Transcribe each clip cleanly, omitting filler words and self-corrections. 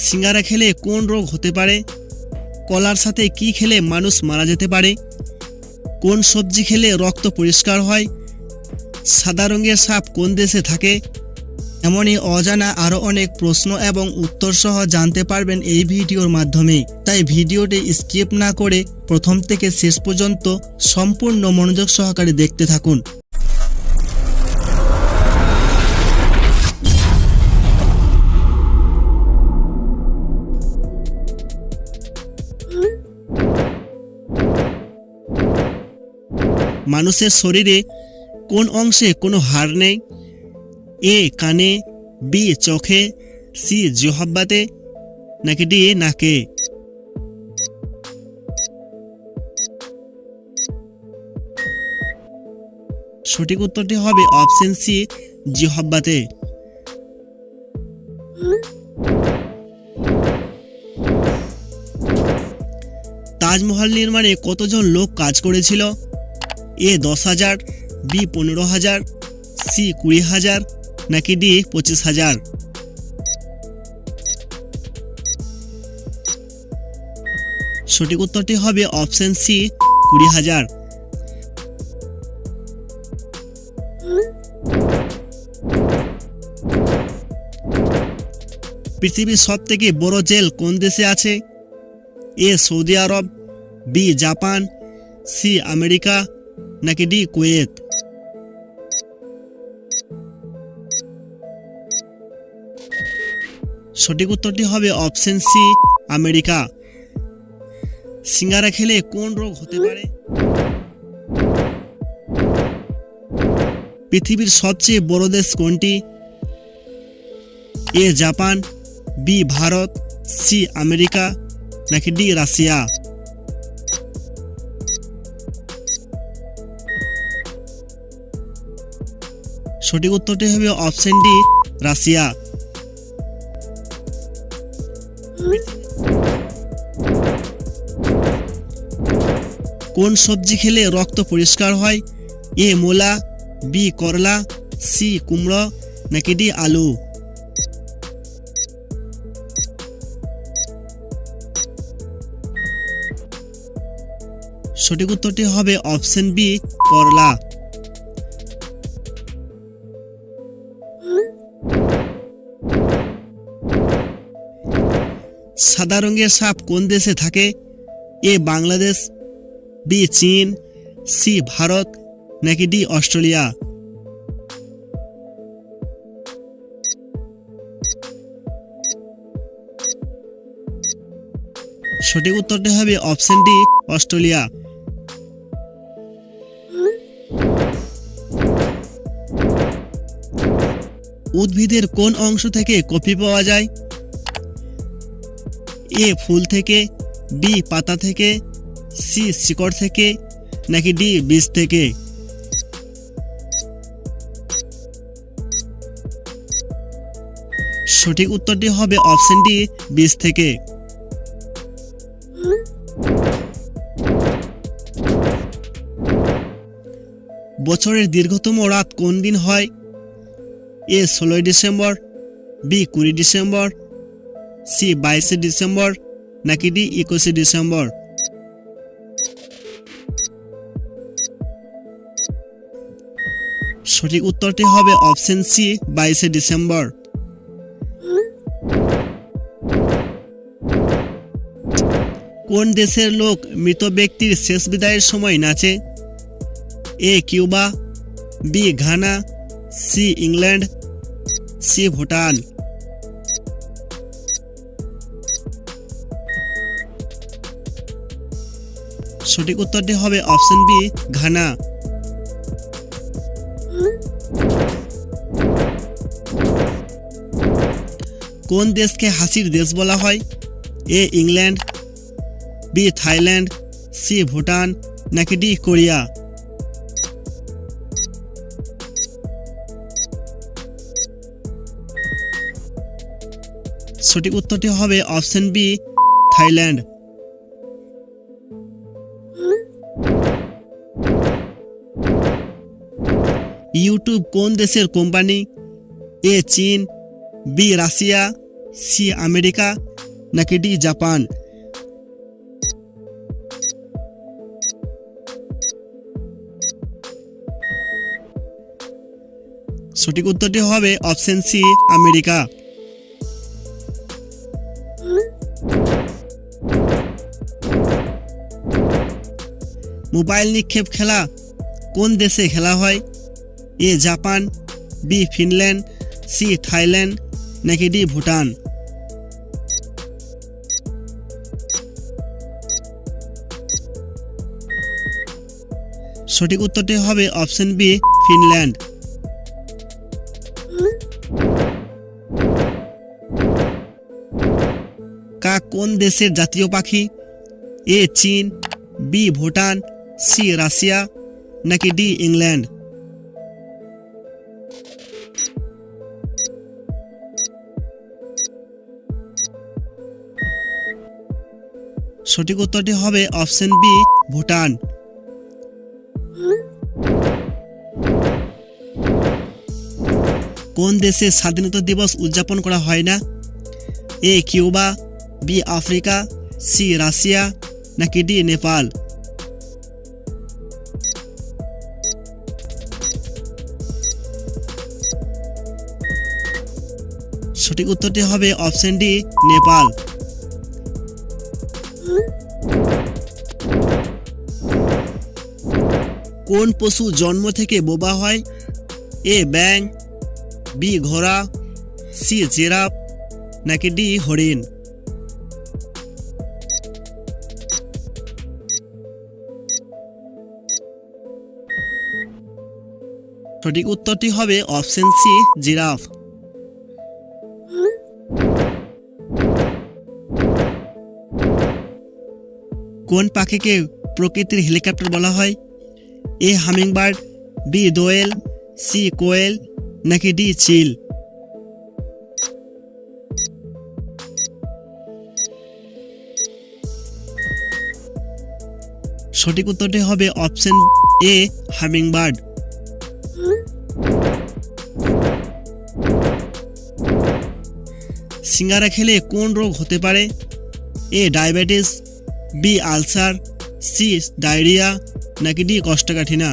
সিঙ্গারা খেলে কোন রোগ হতে পারে? কলার সাথে কি খেলে মানুষ মারা যেতে পারে? কোন সবজি খেলে রক্ত পরিষ্কার হয়? সাদা রঙের সাপ কোন দেশে থাকে? এমনই অজানা আরও অনেক প্রশ্ন এবং উত্তর সহ জানতে পারবেন এই ভিডিওর মাধ্যমে। তাই ভিডিওটি স্কিপ না করে প্রথম থেকে শেষ পর্যন্ত সম্পূর্ণ মনোযোগ সহকারে দেখতে থাকুন। মানুষের শরীরে কোন অংশে কোনো হাড় নেই? এ কানে, বি চোখে, সি জিহ্বাতে, নাকি ডি নাকে? সঠিক উত্তরটি হবে অপশন সি, জিহ্বাতে। তাজমহল নির্মাণে কতজন লোক কাজ করেছিল? এ 10,000, বি 15,000, সি 20,000, নাকি ডি 25,000? সঠিক উত্তরটি হবে অপশন সি, 20,000। পৃথিবীর সবথেকে বড় জেল কোন দেশে আছে? এ সৌদি আরব, বি জাপান, সি আমেরিকা, নাকি ডি কুয়েত? সঠিক উত্তরটি হবে অপশন সি, আমেরিকা। সিঙ্গারা খেলে কোন রোগ হতে পারে? পৃথিবীর সবচেয়ে বড় দেশ কোনটি? A Japan, B Bharat, C America, নাকি ডি রাশিয়া? সঠিক উত্তরটি হবে অপশন ডি, রাশিয়া। কোন সবজি খেলে রক্ত পরিষ্কার হয়? এ মূলা, বি করলা, সি কুমড়ো, নাকি ডি আলু? সঠিক উত্তরটি হবে অপশন বি, করলা। সাদা রঙের সাপ কোন দেশে থাকে? এ বাংলাদেশ, বি চীন, সি ভারত, নাকি ডি অস্ট্রেলিয়া? সঠিক উত্তরটি হবে অপশন ডি, অস্ট্রেলিয়া। উদ্ভিদের কোন অংশ থেকে কফি পাওয়া যায়? এ ফুল থেকে, বি পাতা থেকে, সি শিকড় থেকে, নাকি ডি বীজ থেকে? সঠিক উত্তরটি হবে অপশন ডি, বীজ থেকে। বছরের দীর্ঘতম রাত কোন দিন হয়? A 16 December, B 20 December, C 22 December, নাকি ডি 21 ডিসেম্বর? সঠিক উত্তরটি হবে অপশন সি, 22 ডিসেম্বর। কোন দেশের লোক মৃত ব্যক্তির শেষ বিদায়ের সময় নাচে? A Cuba, B Ghana, C England, C Bhutan? সঠিক উত্তরটি হবে অপশন বি, ঘানা। কোন দেশকে হাসির দেশ বলা হয়? A England, B Thailand, C Bhutan, নাকি ডি কোরিয়া? সঠিক উত্তরটি হবে অপশন বি, থাইল্যান্ড। ইউটিউব কোন দেশের কোম্পানি? এ চীন, বি রাশিয়া, সি আমেরিকা নাকি ডি জাপান? সঠিক উত্তরটি হবে অপশন সি আমেরিকা। মোবাইল নিক্ষেপ খেলা কোন দেশে খেলা হয়? A Japan, B Finland, C Thailand নাকি ডি ভুটান? সঠিক উত্তরটি হবে অপশন বি ফিনল্যান্ড। কাক কোন দেশের জাতীয় পাখি? এ চীন, বি ভুটান, সি রাশিয়া নাকি ডি ইংল্যান্ড? সঠিক উত্তরটি হবে অপশন বি ভুটান। কোন দেশে স্বাধীনতা দিবস উদযাপন করা হয় না? A Cuba, B Africa, C Russia নাকি ডি নেপাল? সঠিক উত্তরটি হবে অপশন ডি নেপাল। কোন পশু জন্ম থেকে বোবা হয়? এ ব্যাঙ, বি ঘোড়া, সি জিরাফ নাকি ডি হরিণ? সঠিক উত্তরটি হবে অপশন সি জিরাফ। কোন পাখিকে প্রকৃতির হেলিকপ্টার বলা হয়? এ হামিংবার্ড, বি দোয়েল, সি কোয়েল নাকি ডি চিল? সঠিক উত্তরটি হবে অপশন এ হামিংবার্ড। সিঙ্গারা খেলে কোন রোগ হতে পারে? A diabetes, B ulcer, C diarrhoea নাকি ডি কোষ্ঠকাঠিন্য?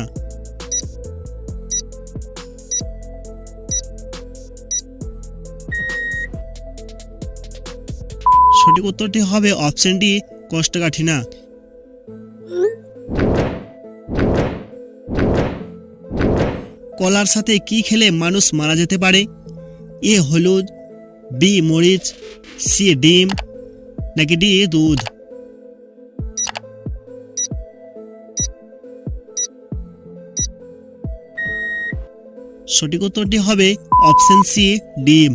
সঠিক উত্তরটি হবে অপশন ডি কোষ্ঠকাঠিন্য। কলার সাথে কি খেলে মানুষ মারা যেতে পারে? এ হলুদ, বি মরিচ, সি ডিম নাকি ডি দুধ? সঠিক উত্তরটি হবে অপশন সি ডিম।